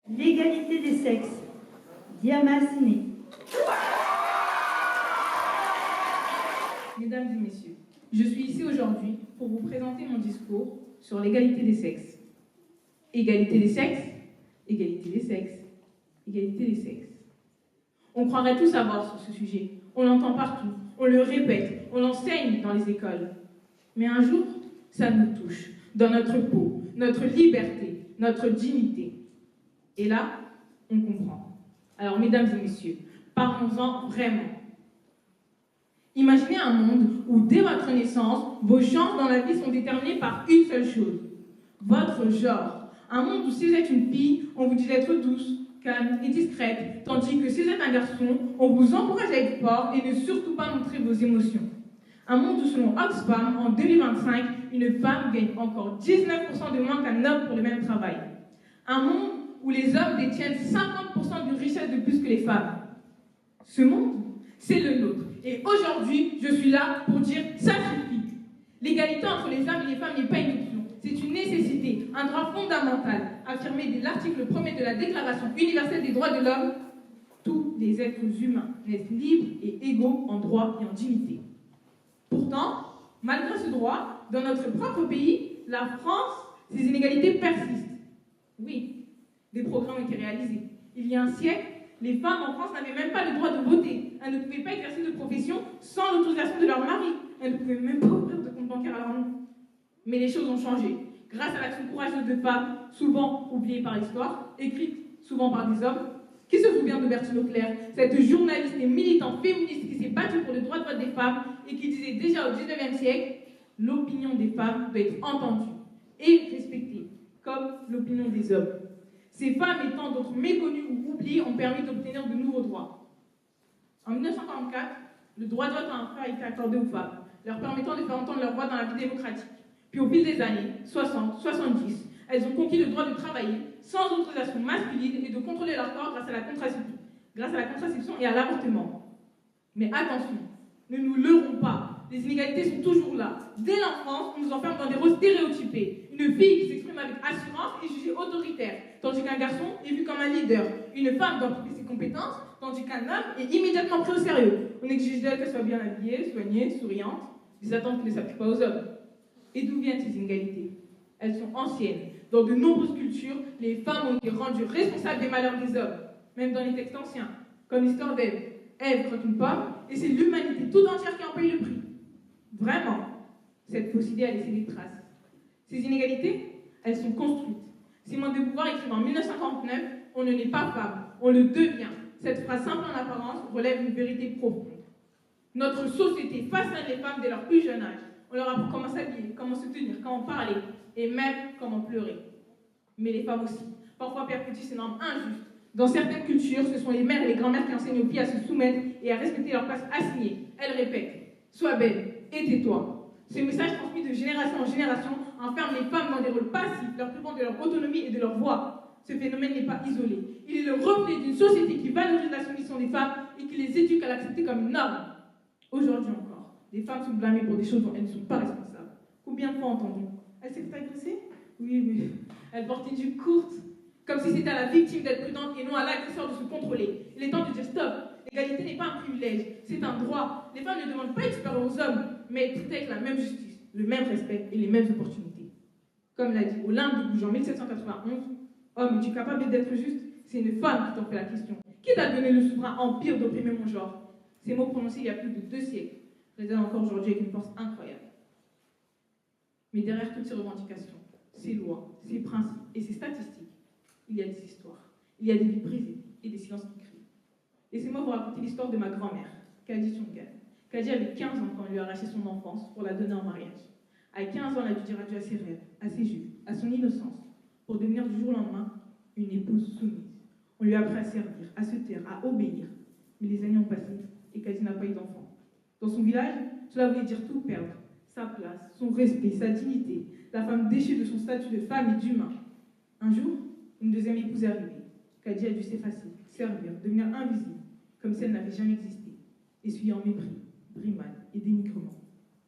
L'égalité des sexes. Diama Siné. Mesdames et messieurs, je suis ici aujourd'hui pour vous présenter mon discours sur l'égalité des sexes. Égalité des sexes, égalité des sexes, égalité des sexes. On croirait tout savoir sur ce sujet. On l'entend partout, on le répète, on l'enseigne dans les écoles. Mais un jour, ça nous touche, dans notre peau, notre liberté, notre dignité. Et là, on comprend. Alors, mesdames et messieurs, parlons-en vraiment. Imaginez un monde où, dès votre naissance, vos chances dans la vie sont déterminées par une seule chose, votre genre. Un monde où si vous êtes une fille, on vous dit d'être douce, calme et discrète, tandis que si vous êtes un garçon, on vous encourage à être fort et ne surtout pas montrer vos émotions. Un monde où, selon Oxfam, en 2025, une femme gagne encore 19% de moins qu'un homme pour le même travail. Un monde où les hommes détiennent 50% de richesse de plus que les femmes. Ce monde, c'est le nôtre. Et aujourd'hui, je suis là pour dire ça suffit. L'égalité entre les hommes et les femmes n'est pas une option. C'est une nécessité, un droit fondamental, affirmé dès l'article 1er de la Déclaration universelle des droits de l'homme. Tous les êtres humains naissent libres et égaux en droit et en dignité. Pourtant, malgré ce droit, dans notre propre pays, la France, ces inégalités persistent. Oui, des progrès ont été réalisés. Il y a un siècle, les femmes en France n'avaient même pas le droit de voter. Elles ne pouvaient pas exercer de profession sans l'autorisation de leur mari. Elles ne pouvaient même pas ouvrir de compte bancaire à leur nom. Mais les choses ont changé. Grâce à l'action courageuse de femmes, souvent oubliées par l'histoire, écrites souvent par des hommes. Qui se souvient de Bertine Auclair, cette journaliste et militante féministe qui s'est battue pour le droit de vote des femmes et qui disait déjà au XIXe siècle « L'opinion des femmes doit être entendue et respectée, comme l'opinion des hommes ». Ces femmes et tant d'autres méconnues ou oubliées ont permis d'obtenir de nouveaux droits. En 1944, le droit de vote a été accordé aux femmes, leur permettant de faire entendre leur voix dans la vie démocratique. Puis au fil des années, 60, 70, elles ont conquis le droit de travailler sans autorisation masculine et de contrôler leur corps grâce à la contraception et à l'avortement. Mais attention, ne nous leurrons pas, les inégalités sont toujours là. Dès l'enfance, on nous enferme dans des rôles stéréotypés. Une fille qui s'exprime avec assurance est jugée autoritaire, tandis qu'un garçon est vu comme un leader. Une femme doit prouver ses compétences, tandis qu'un homme est immédiatement pris au sérieux. On exige d'elle qu'elle soit bien habillée, soignée, souriante, des attentes qui ne s'appliquent pas aux hommes. Et d'où viennent ces inégalités? Elles sont anciennes. Dans de nombreuses cultures, les femmes ont été rendues responsables des malheurs des hommes, même dans les textes anciens, comme l'histoire d'Ève. Ève croque une pomme, et c'est l'humanité tout entière qui en paye le prix. Vraiment, cette fausse idée a laissé des traces. Ces inégalités, elles sont construites. Simone de Beauvoir écrit en 1959 « On ne naît pas femme, on le devient ». Cette phrase simple en apparence relève une vérité profonde. Notre société façonne les femmes dès leur plus jeune âge. On leur apprend comment s'habiller, comment se tenir, comment parler, et même comment pleurer. Mais les femmes aussi, parfois perpétuent ces normes injustes. Dans certaines cultures, ce sont les mères et les grand-mères qui enseignent aux filles à se soumettre et à respecter leur place assignée. Elles répètent « Sois belle et tais-toi ». Ce message transmis de génération en génération enferme les femmes dans des rôles passifs, leur privant de leur autonomie et de leur voix. Ce phénomène n'est pas isolé. Il est le reflet d'une société qui valorise la soumission des femmes et qui les éduque à l'accepter comme une norme. Aujourd'hui encore, des femmes sont blâmées pour des choses dont elles ne sont pas responsables. Combien de fois entendons « Elle s'est fait agresser ? Oui, mais elle portait une jupe courte. » Comme si c'était à la victime d'être prudente et non à l'agresseur de se contrôler. Il est temps de dire stop. L'égalité n'est pas un privilège, c'est un droit. Les femmes ne demandent pas être supérieures aux hommes, mais être traitées avec la même justice, le même respect et les mêmes opportunités. Comme l'a dit Olympe de Gouges en 1791, « Homme, es-tu capable d'être juste ? C'est une femme qui t'en fait la question. Qui t'a donné le souverain empire d'opprimer mon genre ?» Ces mots prononcés il y a plus de 2 siècles résonnent encore aujourd'hui avec une force incroyable. Mais derrière toutes ces revendications, ces lois, ces principes et ces statistiques, il y a des histoires, il y a des vies brisées et des silences qui crient. Laissez-moi vous raconter l'histoire de ma grand-mère, Kadi Tchongan. Kadi avait 15 ans quand on lui a arraché son enfance pour la donner en mariage. À 15 ans, elle a dû dire adieu à ses rêves, à ses jeux, à son innocence, pour devenir du jour au lendemain une épouse soumise. On lui a appris à servir, à se taire, à obéir. Mais les années ont passé et Kadi n'a pas eu d'enfant. Dans son village, cela voulait dire tout perdre. Sa place, son respect, sa dignité, la femme déchue de son statut de femme et d'humain. Un jour, une deuxième épouse est arrivée. Kadi a dû s'effacer, servir, devenir invisible, comme si elle n'avait jamais existé, essuyant mépris, brimade et dénigrement.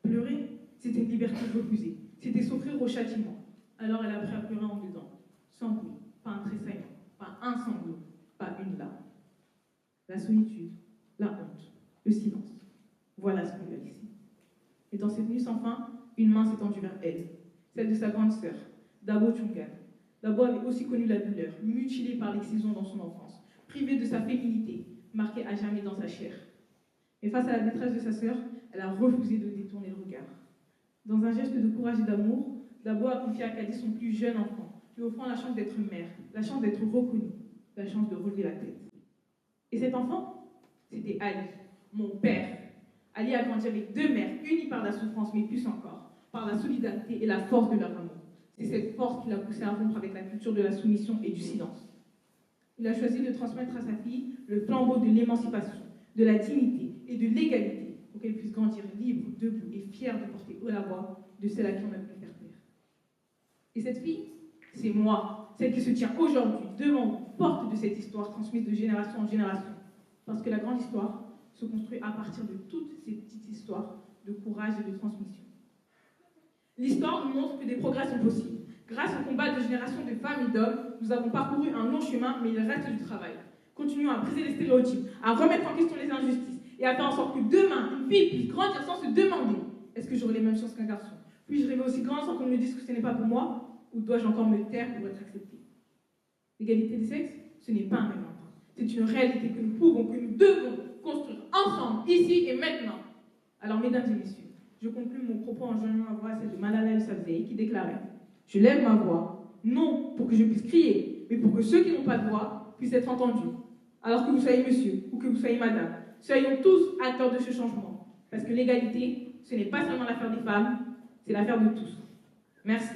Pleurer, c'était une liberté refusée, c'était s'offrir au châtiment. Alors elle a appris à pleurer en dedans, sans bruit, pas un tressaillement, pas un solitude, la honte, le silence. Voilà ce qu'on lui a laissé. Et dans cette nuit sans fin, une main s'est tendue vers elle, celle de sa grande sœur, Dabo Chungan. Dabo avait aussi connu la douleur, mutilée par l'excision dans son enfance, privée de sa féminité, marquée à jamais dans sa chair. Mais face à la détresse de sa sœur, elle a refusé de détourner le regard. Dans un geste de courage et d'amour, Dabo a confié à Kadi son plus jeune enfant, lui offrant la chance d'être mère, la chance d'être reconnue, la chance de relever la tête. Et cet enfant, c'était Ali, mon père. Ali a grandi avec deux mères, unies par la souffrance, mais plus encore, par la solidarité et la force de leur amour. C'est cette force qui l'a poussé à rompre avec la culture de la soumission et du silence. Il a choisi de transmettre à sa fille le flambeau de l'émancipation, de la dignité et de l'égalité, pour qu'elle puisse grandir libre, debout et fière de porter haut la voix de celle à qui on a voulu faire taire. Et cette fille, c'est moi, celle qui se tient aujourd'hui devant vous, porte de cette histoire transmise de génération en génération. Parce que la grande histoire se construit à partir de toutes ces petites histoires de courage et de transmission. L'histoire nous montre que des progrès sont possibles. Grâce au combat de générations de femmes et d'hommes, nous avons parcouru un long chemin, mais il reste du travail. Continuons à briser les stéréotypes, à remettre en question les injustices et à faire en sorte que demain, une fille puisse grandir sans se demander « Est-ce que j'aurai les mêmes chances qu'un garçon ? Puis-je rêver aussi grand sans qu'on me dise que ce n'est pas pour moi ? Ou dois-je encore me taire pour être acceptée ?» L'égalité des sexes, ce n'est pas un rêve. C'est une réalité que nous pouvons, que nous devons construire ensemble, ici et maintenant. Alors, mesdames et messieurs, je conclue mon propos en joignant ma voix à celle de Malala Yousafzai qui déclarait « Je lève ma voix, non pour que je puisse crier, mais pour que ceux qui n'ont pas de voix puissent être entendus. Alors que vous soyez monsieur ou que vous soyez madame, soyons tous acteurs de ce changement. Parce que l'égalité, ce n'est pas seulement l'affaire des femmes, c'est l'affaire de tous. » Merci.